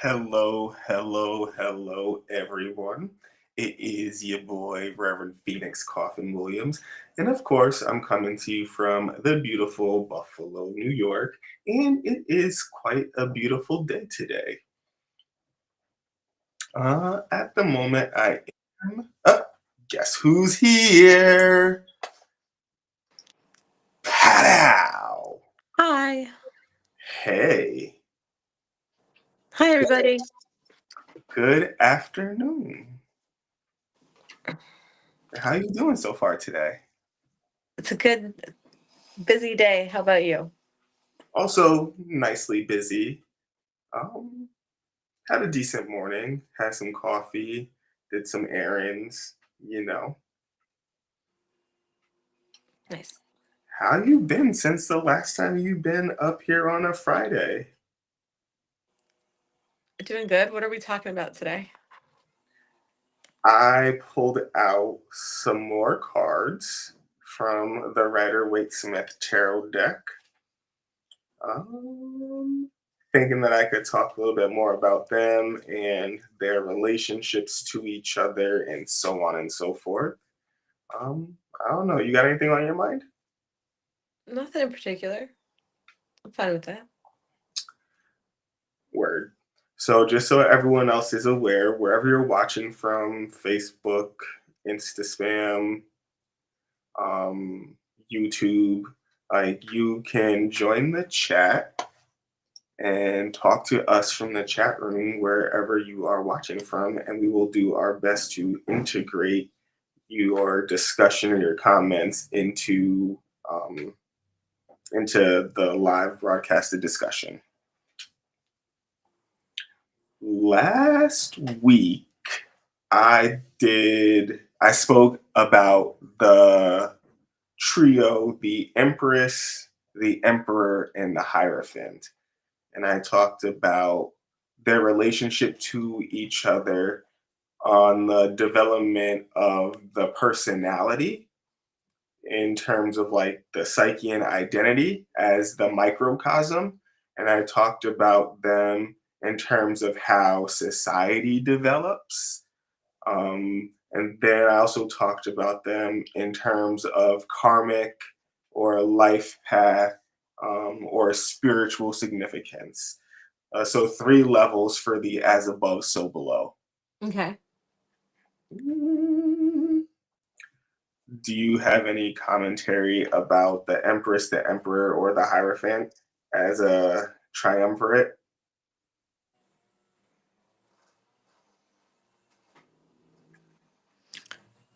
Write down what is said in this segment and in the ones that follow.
Hello, hello, hello, everyone. It is your boy, Reverend Phoenix Coffin Williams. And of course, I'm coming to you from the beautiful Buffalo, New York. And it is quite a beautiful day today. At the moment, I am. Guess who's here? Pow! Hi. Hey, Hi, everybody. good afternoon. How you doing so far today? It's a good, busy day. How about you? Also, nicely busy. Um, Had a decent morning, had some coffee, did some errands, you know. Nice. How you been since the last time you been up here on a Friday? Doing good. What are we talking about today? I pulled out some more cards from the Rider Waite Smith Tarot deck. Um, Thinking that I could talk a little bit more about them and their relationships to each other and so on and so forth. I don't know. You got anything on your mind? Nothing in particular. I'm fine with that. Word. So, just so everyone else is aware, wherever you're watching from, Facebook, Insta Spam, um, YouTube, like you can join the chat and talk to us from the chat room wherever you are watching from, and we will do our best to integrate your discussion or your comments um, into the live broadcasted discussion. Last week, I spoke about the trio, the Empress, the Emperor, and the Hierophant. And I talked about their relationship to each other on the development of the personality in terms of like the psyche and identity as the microcosm. And I talked about them in terms of how society develops. And then I also talked about them in terms of karmic or life path or spiritual significance. So, three levels for the as above, so below. Okay. Mm, Do you have any commentary about the Empress, the Emperor, or the Hierophant as a triumvirate?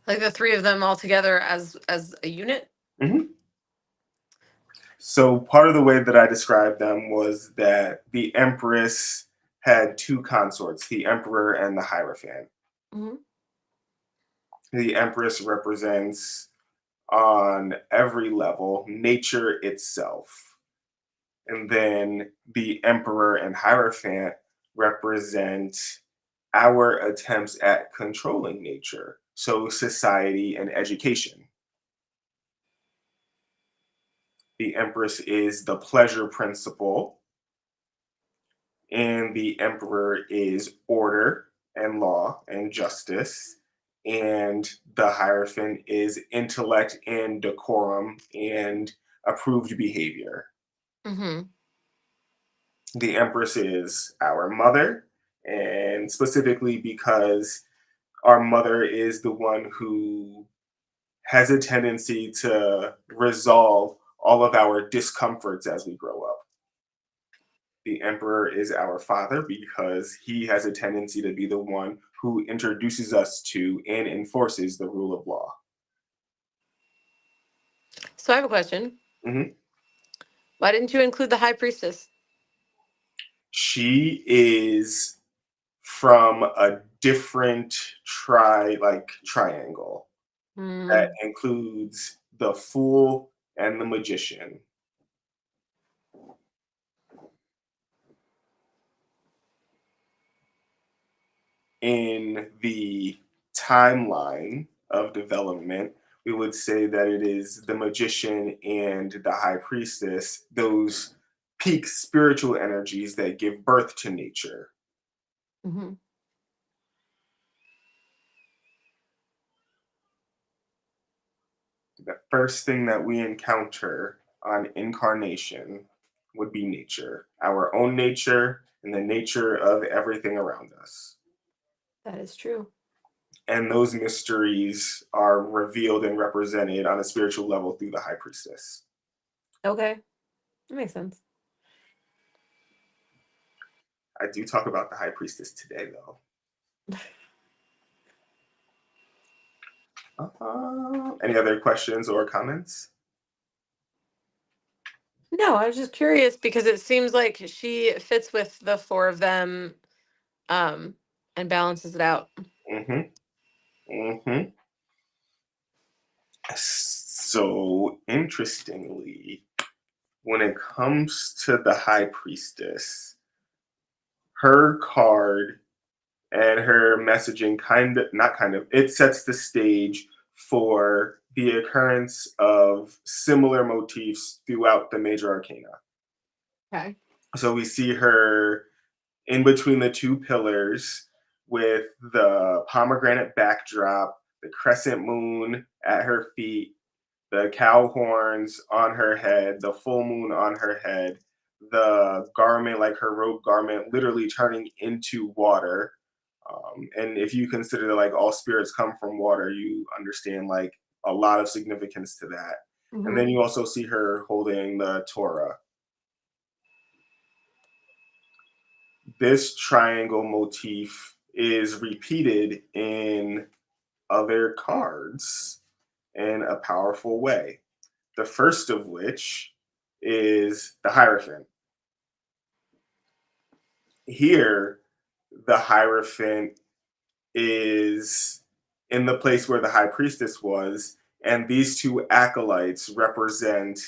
Like the three of them all together as a unit. Mhm. So part of the way that I described them was that the Empress had two consorts, the Emperor and the Hierophant. Hmm. The Empress represents on every level nature itself. And then the Emperor and Hierophant represent our attempts at controlling nature, so society and education. The Empress is the pleasure principle, and the Emperor is order and law and justice, and the Hierophant is intellect and decorum and approved behavior. Hmm. The Empress is our mother, and specifically because our mother is the one who has a tendency to resolve all of our discomforts as we grow up. The Emperor is our father because he has a tendency to be the one who introduces us to and enforces the rule of law. So I have a question. Mhm. Why didn't you include the high priestess? She is from a different triangle that Hmm. includes the fool and the magician. In the timeline of development, we would say that it is the magician and the high priestess, those peak spiritual energies that give birth to nature. Hmm. The first thing that we encounter on incarnation would be nature, our own nature, and the nature of everything around us. That is true. And those mysteries are revealed and represented on a spiritual level through the high priestess. Okay, that makes sense. I do talk about the high priestess today, though. Any other questions or comments? No, I was just curious because it seems like she fits with the four of them, um, and balances it out. Mm-hmm. Mm-hmm. So interestingly, when it comes to the high priestess, her card and her messaging it sets the stage for the occurrence of similar motifs throughout the major arcana. Okay. So we see her in between the two pillars with the pomegranate backdrop, the crescent moon at her feet, the cow horns on her head, the full moon on her head, the garment, like her robe garment, literally turning into water. And if you consider like all spirits come from water, you understand like a lot of significance to that. And Hmm. then you also see her holding the Torah. This triangle motif is repeated in other cards in a powerful way. The first of which is the Hierophant. Here, the Hierophant is in the place where the High Priestess was, and these two acolytes represent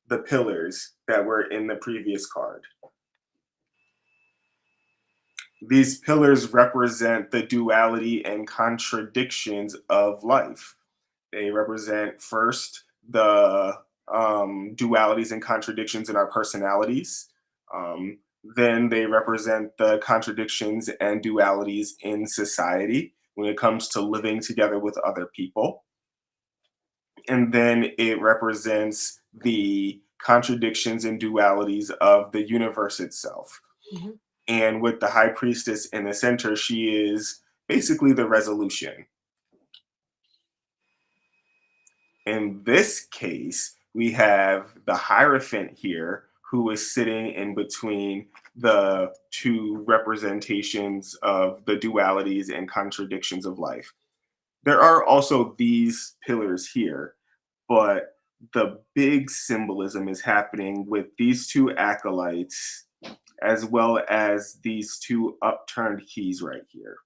the pillars that were in the previous card. These pillars represent the duality and contradictions of life. They represent first the dualities and contradictions in our personalities. Then they represent the contradictions and dualities in society when it comes to living together with other people. And then it represents the contradictions and dualities of the universe itself. Hmm. And with the high priestess in the center, she is basically the resolution. In this case, we have the Hierophant here who is sitting in between the two representations of the dualities and contradictions of life. There are also these pillars here, but the big symbolism is happening with these two acolytes as well as these two upturned keys right here.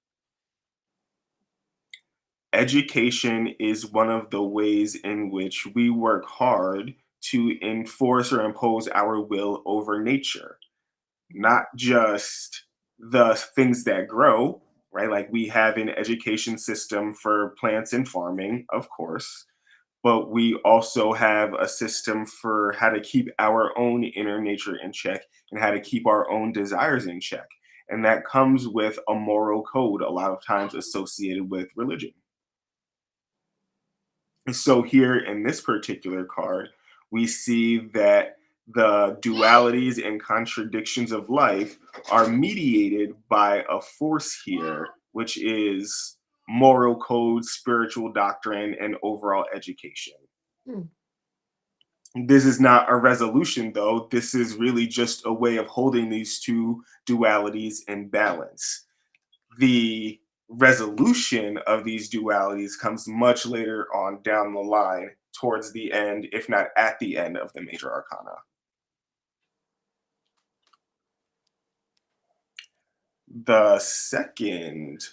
Education is one of the ways in which we work hard to enforce or impose our will over nature, not just the things that grow, right? Like we have an education system for plants and farming, of course, but we also have a system for how to keep our own inner nature in check and how to keep our own desires in check. And that comes with a moral code, a lot of times associated with religion. So here in this particular card, we see that the dualities and contradictions of life are mediated by a force here, which is moral code, spiritual doctrine, and overall education. Hmm. This is not a resolution, though. This is really just a way of holding these two dualities in balance. The resolution of these dualities comes much later on down the line, towards the end, if not at the end of the major arcana. The second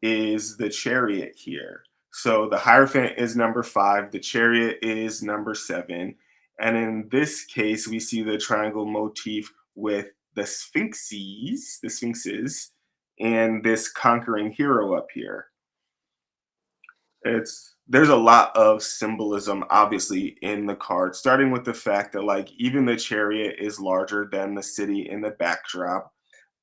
is the chariot here. So the Hierophant is number 5, the chariot is number 7. And in this case, we see the triangle motif with the sphinxes, and this conquering hero up here. There's a lot of symbolism obviously in the card, starting with the fact that like even the chariot is larger than the city in the backdrop.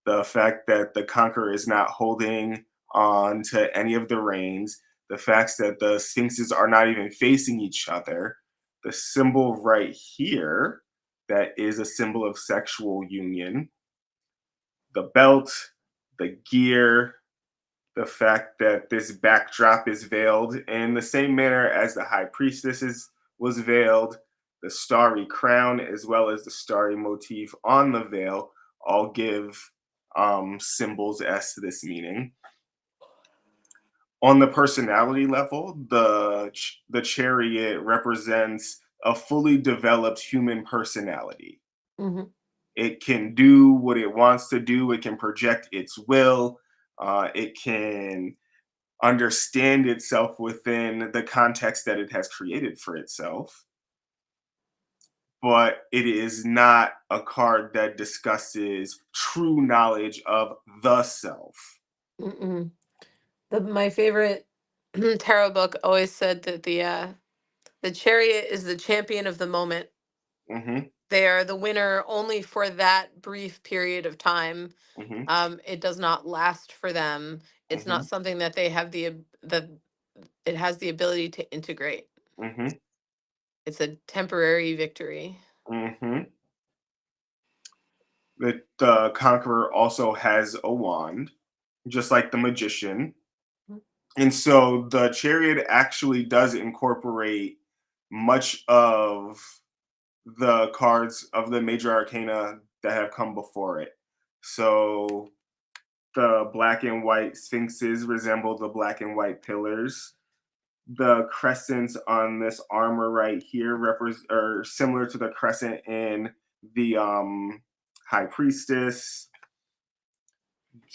the fact that the conqueror is not holding on to any of the reins, the fact that the sphinxes are not even facing each other, the symbol right here that is a symbol of sexual union, the belt, the gear, the fact that this backdrop is veiled in the same manner as the high priestess was veiled, the starry crown, as well as the starry motif on the veil, all give symbols as to this meaning. On the personality level, the chariot represents a fully developed human personality. Hmm. It can do what it wants to do. It can project its will. It can understand itself within the context that it has created for itself. But it is not a card that discusses true knowledge of the self. Mm-mm. My favorite tarot book always said that the chariot is the champion of the moment. Hmm. They are the winner only for that brief period of time. Hmm. It does not last for them. It's not Hmm. something that they have the it has the ability to integrate. Hmm. It's a temporary victory. Hmm. The conqueror also has a wand, just like the magician. And so the chariot actually does incorporate much of the cards of the major arcana that have come before it. So the black and white sphinxes resemble the black and white pillars. The crescents on this armor right here are similar to the crescent in the high priestess.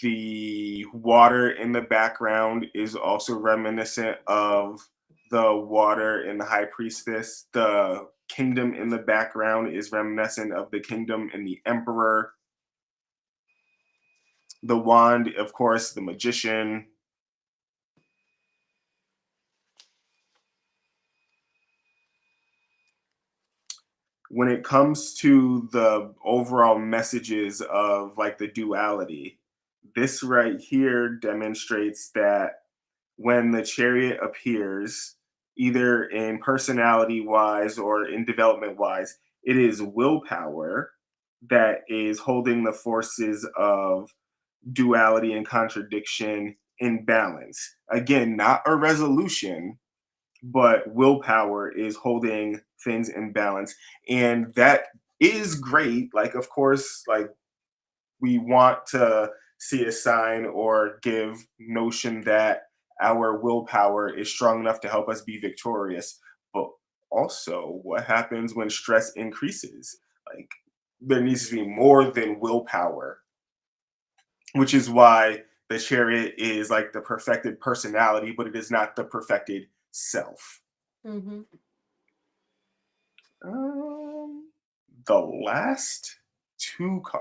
The water in the background is also reminiscent of the water in the high priestess. The kingdom in the background is reminiscent of the kingdom in the emperor. The wand, of course, the magician. When it comes to the overall messages of like the duality, this right here demonstrates that when the chariot appears, either in personality wise or in development wise, it is willpower that is holding the forces of duality and contradiction in balance. Again, not a resolution, but willpower is holding things in balance. And that is great. Like, of course, like we want to see a sign or give notion that our willpower is strong enough to help us be victorious. But also, what happens when stress increases? Like, there needs to be more than willpower, which is why the chariot is like the perfected personality, but it is not the perfected self. Hmm. Um, the last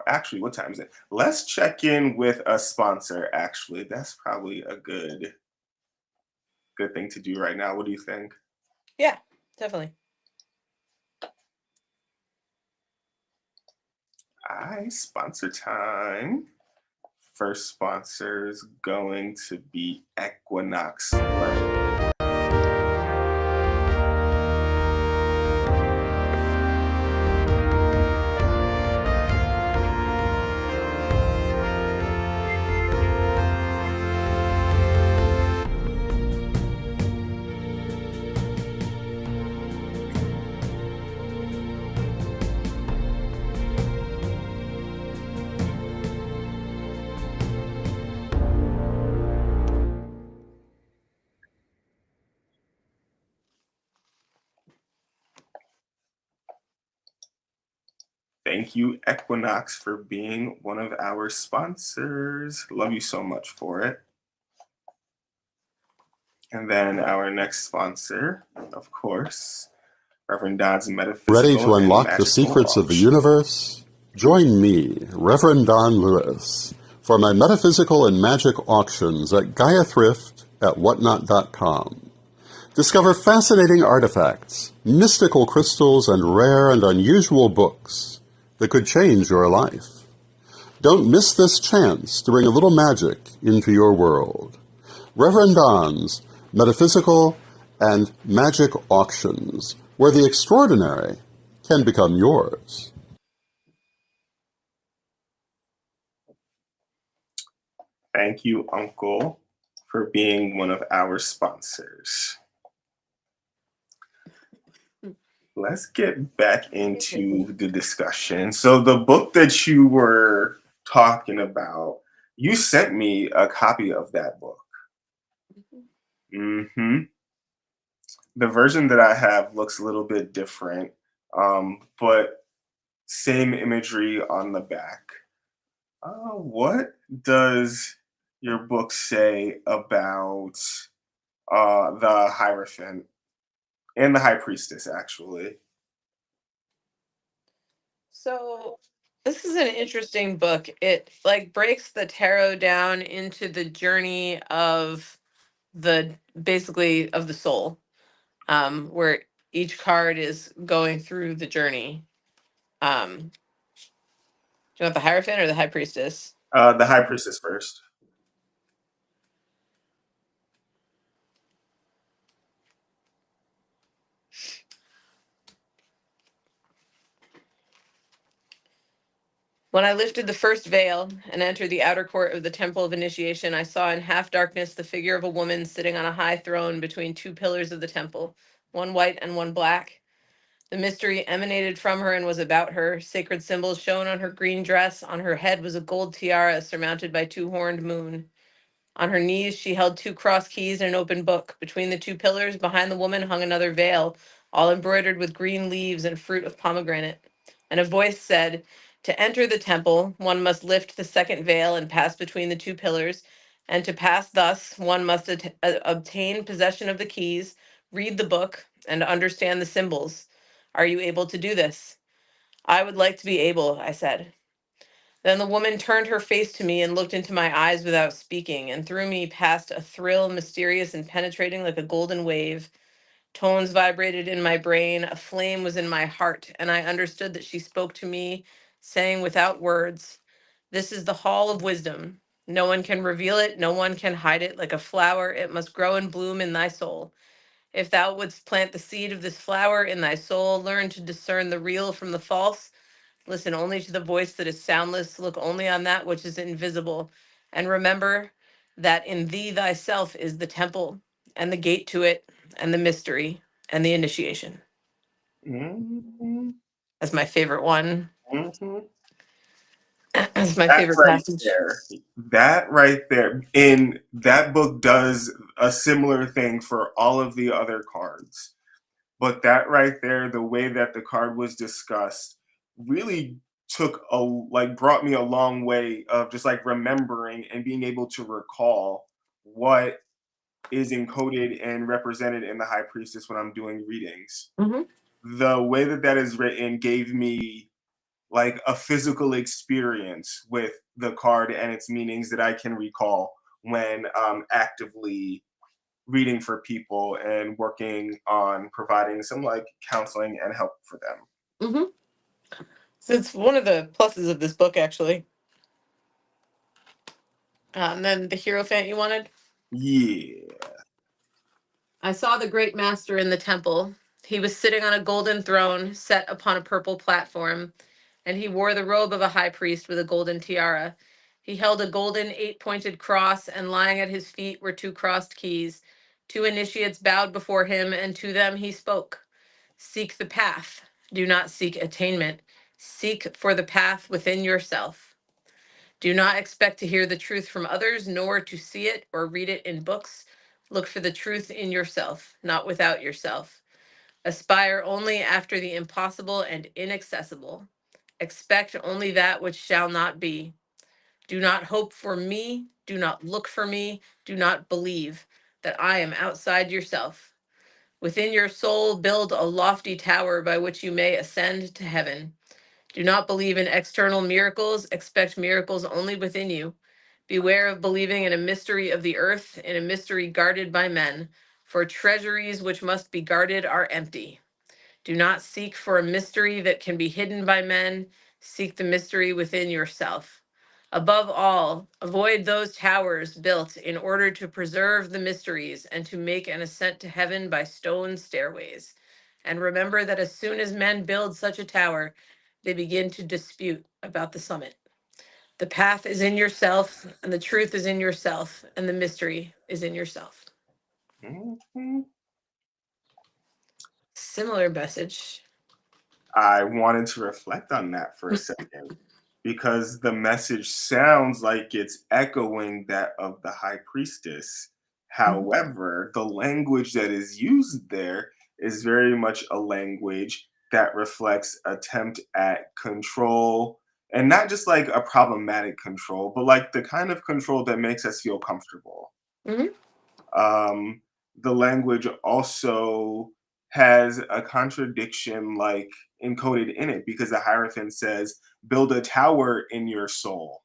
actually, what time is it? Let's check in with a sponsor. Actually, that's probably a good thing to do right now. What do you think? Yeah, definitely. Sponsor time. First sponsor is going to be Equinox. Thank you, Equinox, for being one of our sponsors. Love you so much for it. And then our next sponsor, of course, Reverend Don's Ready Metaphysical to and unlock the Magical secrets of the Auction. universe? Join me, Reverend Don Lewis, for my metaphysical and magic auctions at Gaia Thrift at whatnot.com. Discover fascinating artifacts, mystical crystals, and rare and unusual books that could change your life. Don't miss this chance to bring a little magic into your world. Reverend Don's Metaphysical and Magic Auctions, where the extraordinary can become yours. Thank you, Uncle, for being one of our sponsors. Let's get back into the discussion. So the book that you were talking about, you sent me a copy of that book. Mm-hmm. The version that I have looks a little bit different, but same imagery on the back. What does your book say about the Hierophant and the High Priestess, actually? So this is an interesting book. It like breaks the tarot down into the journey of the basically of the soul, where each card is going through the journey. Do you want the Hierophant or the High Priestess? The High Priestess first. When I lifted the first veil and entered the outer court of the Temple of Initiation, I saw in half darkness the figure of a woman sitting on a high throne between two pillars of the temple, one white and one black. The mystery emanated from her and was about her. Sacred symbols shone on her green dress. On her head was a gold tiara surmounted by two horned moon. On her knees, she held two cross keys and an open book. Between the two pillars, behind the woman, hung another veil, all embroidered with green leaves and fruit of pomegranate. And a voice said, "To enter the temple, one must lift the second veil and pass between the two pillars. And to pass thus, one must obtain possession of the keys, read the book, and understand the symbols. Are you able to do this?" "I would like to be able," I said. Then the woman turned her face to me and looked into my eyes without speaking, and through me passed a thrill mysterious and penetrating like a golden wave. Tones vibrated in my brain, a flame was in my heart, and I understood that she spoke to me, saying without words, "This is the hall of wisdom. No one can reveal it, no one can hide it. Like a flower, it must grow and bloom in thy soul. If thou wouldst plant the seed of this flower in thy soul, learn to discern the real from the false. Listen only to the voice that is soundless. Look only on that which is invisible. And remember that in thee thyself is the temple, and the gate to it, and the mystery, and the initiation." Mm-hmm. That's my favorite one. Mm-hmm. That's my That favorite right passage. there. That right there. And that book does a similar thing for all of the other cards. But that right there, the way that the card was discussed, really took a like brought me a long way of just like remembering and being able to recall what is encoded and represented in the High Priestess when I'm doing readings. Mm-hmm. The way that that is written gave me like a physical experience with the card and its meanings that I can recall when actively reading for people and working on providing some like counseling and help for them. Mm-hmm. So it's one of the pluses of this book, actually. And then the Hierophant you wanted? Yeah. I saw the great master in the temple. He was sitting on a golden throne set upon a purple platform, and he wore the robe of a high priest with a golden tiara. He held a golden eight-pointed cross, and lying at his feet were two crossed keys. Two initiates bowed before him, and to them he spoke. "Seek the path. Do not seek attainment. Seek for the path within yourself. Do not expect to hear the truth from others, nor to see it or read it in books. Look for the truth in yourself, not without yourself. Aspire only after the impossible and inaccessible. Expect only that which shall not be. Do not hope for me. Do not look for me. Do not believe that I am outside yourself. Within your soul, build a lofty tower by which you may ascend to heaven. Do not believe in external miracles. Expect miracles only within you. Beware of believing in a mystery of the earth, in a mystery guarded by men, for treasuries which must be guarded are empty. Do not seek for a mystery that can be hidden by men. Seek the mystery within yourself. Above all, avoid those towers built in order to preserve the mysteries and to make an ascent to heaven by stone stairways. And remember that as soon as men build such a tower, they begin to dispute about the summit. The path is in yourself, and the truth is in yourself, and the mystery is in yourself. Mhm. Similar message. I wanted to reflect on that for a second because the message sounds like it's echoing that of the high priestess. However, the language that is used there is very much a language that reflects attempt at control, and not just like a problematic control, but like the kind of control that makes us feel comfortable. Mhm. Um, the language also has a contradiction like encoded in it because the Hierophant says, build a tower in your soul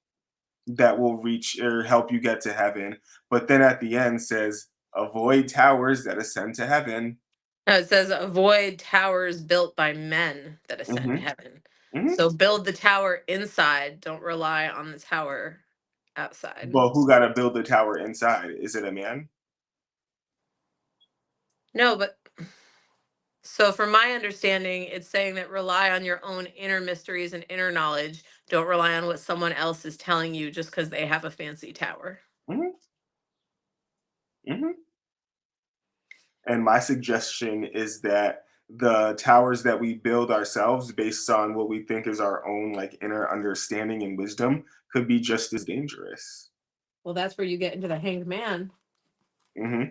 that will reach or help you get to heaven. But then at the end says, avoid towers that ascend to heaven. No, it says avoid towers built by men that ascend to Hmm. heaven. Hmm. So build the tower inside. Don't rely on the tower outside. But who got to build the tower inside? Is it a man? No, but so from my understanding, it's saying that rely on your own inner mysteries and inner knowledge. Don't rely on what someone else is telling you just because they have a fancy tower. Hmm. Hmm. And my suggestion is that the towers that we build ourselves based on what we think is our own like inner understanding and wisdom could be just as dangerous. Well, that's where you get into the hanged man. Hmm.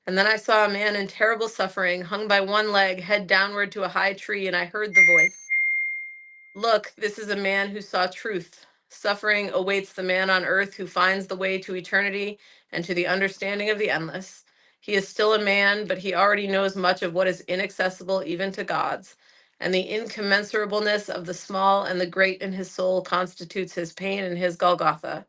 And then I saw a man in terrible suffering, hung by one leg, head downward to a high tree, and I heard the voice. Look, this is a man who saw truth. Suffering awaits the man on earth who finds the way to eternity and to the understanding of the endless. He is still a man, but he already knows much of what is inaccessible even to gods. And the incommensurableness of the small and the great in his soul constitutes his pain and his Golgotha.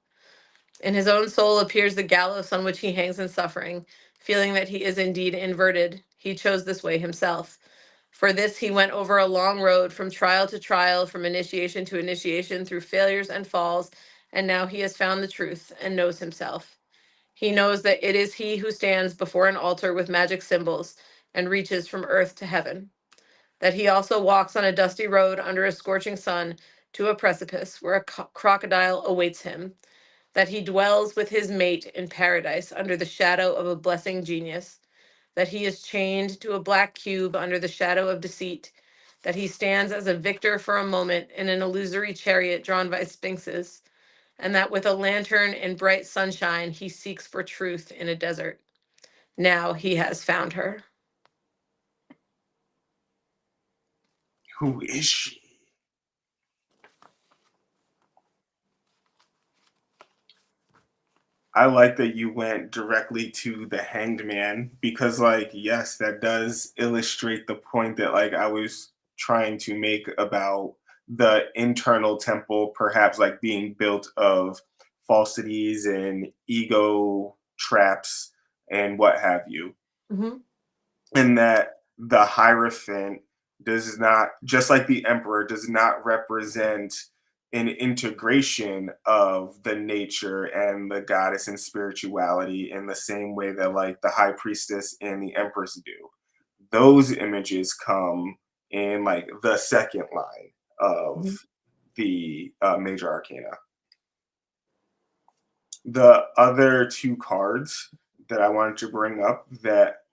In his own soul appears the gallows on which he hangs in suffering, feeling that he is indeed inverted. He chose this way himself. For this, he went over a long road from trial to trial, from initiation to initiation, through failures and falls, and now he has found the truth and knows himself. He knows that it is he who stands before an altar with magic symbols and reaches from earth to heaven. That he also walks on a dusty road under a scorching sun to a precipice where a crocodile awaits him. That he dwells with his mate in paradise under the shadow of a blessing genius, that he is chained to a black cube under the shadow of deceit, that he stands as a victor for a moment in an illusory chariot drawn by sphinxes, and that with a lantern in bright sunshine he seeks for truth in a desert. Now he has found her. Who is she? I like that you went directly to the hanged man because, like, yes, that does illustrate the point that, like, I was trying to make about the internal temple, perhaps like being built of falsities and ego traps and what have you. Mhm. And that the Hierophant does not, just like the Emperor, does not represent an integration of the nature and the goddess and spirituality in the same way that like the High Priestess and the Empress do. Those images come in like the second line of Mhm. the major arcana. The other two cards that I wanted to bring up that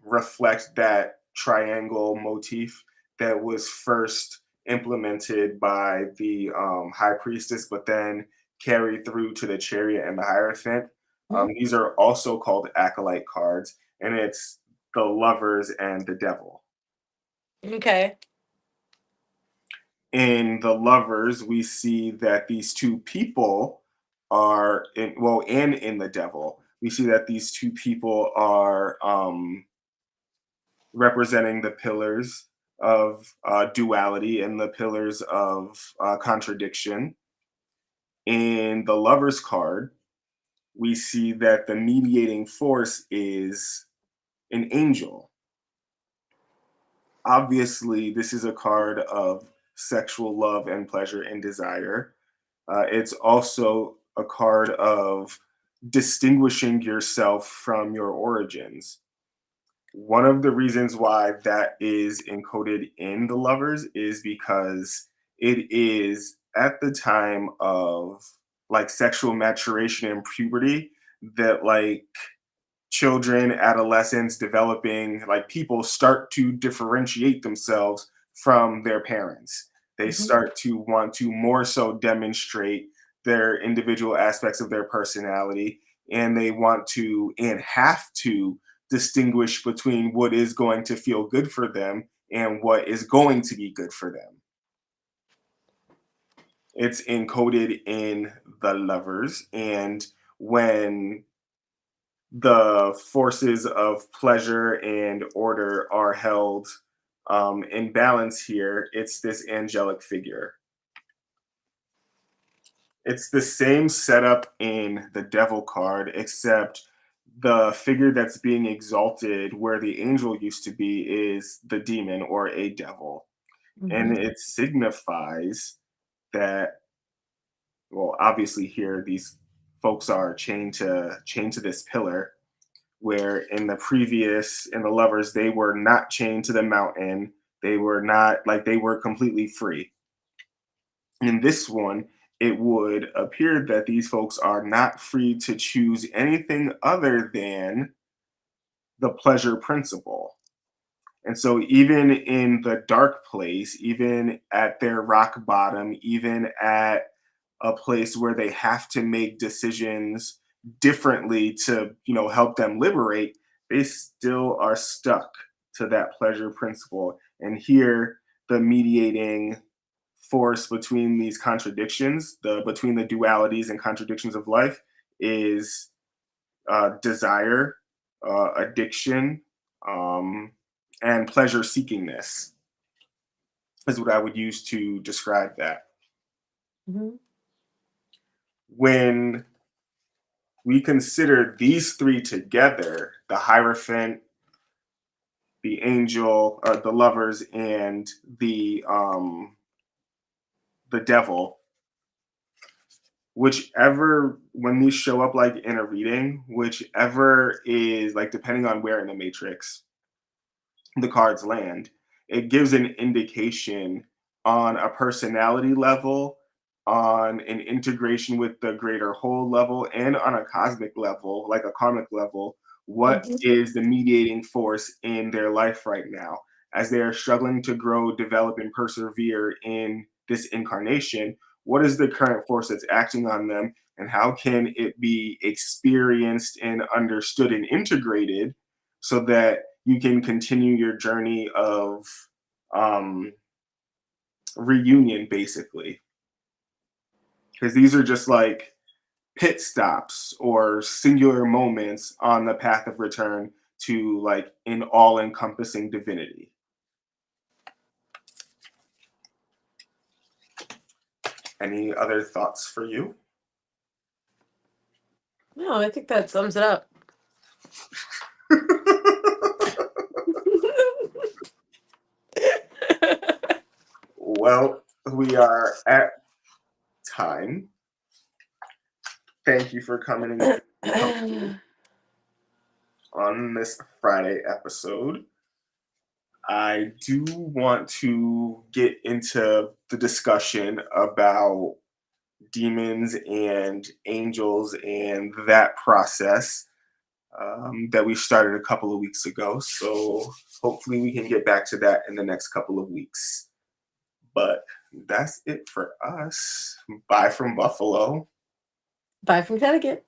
reflect that triangle motif that was first implemented by the high priestess, but then carried through to the chariot and the hierophant. Mhm. These are also called acolyte cards, and it's the lovers and the devil. Okay. In the lovers, we see that these two people are in, well, and in the devil, we see that these two people are representing the pillars of duality and the pillars of contradiction. In the lovers card, we see that the mediating force is an angel. Obviously, this is a card of sexual love and pleasure and desire. It's also a card of distinguishing yourself from your origins. One of the reasons why that is encoded in the lovers is because it is at the time of like sexual maturation and puberty that like children, adolescents, developing like people start to differentiate themselves from their parents. They Mhm. start to want to more so demonstrate their individual aspects of their personality, and they want to and have to distinguish between what is going to feel good for them and what is going to be good for them. It's encoded in the lovers, and when the forces of pleasure and order are held in balance here, it's this angelic figure. It's the same setup in the devil card, except the figure that's being exalted where the angel used to be is the demon or a devil. And Mhm. it signifies that, well, obviously here these folks are chained to this pillar, where in the lovers they were not chained to the mountain, they were not like they were completely free. In this one, it would appear that these folks are not free to choose anything other than the pleasure principle. And so even in the dark place, even at their rock bottom, even at a place where they have to make decisions differently to, help them liberate, they still are stuck to that pleasure principle. And here the mediating force between these contradictions, the between the dualities and contradictions of life is desire, addiction, um, and pleasure seekingness is what I would use to describe that. Mhm. When we consider these three together, the Hierophant, the angel, the lovers, and the devil, whichever when these show up like in a reading, whichever is like depending on where in the matrix the cards land, it gives an indication on a personality level, on an integration with the greater whole level, and on a cosmic level, like a karmic level, what Mhm. is the mediating force in their life right now as they are struggling to grow, develop, and persevere in this incarnation. What is the current force that's acting on them, and how can it be experienced and understood and integrated so that you can continue your journey of um, reunion, basically? Because these are just like pit stops or singular moments on the path of return to like an all encompassing divinity. Any other thoughts for you? No, I think that sums it up. Well, we are at time. Thank you for coming on this Friday episode. I do want to get into the discussion about demons and angels and that process that we started a couple of weeks ago. So hopefully we can get back to that in the next couple of weeks. But that's it for us. Bye from Buffalo. Bye from Connecticut.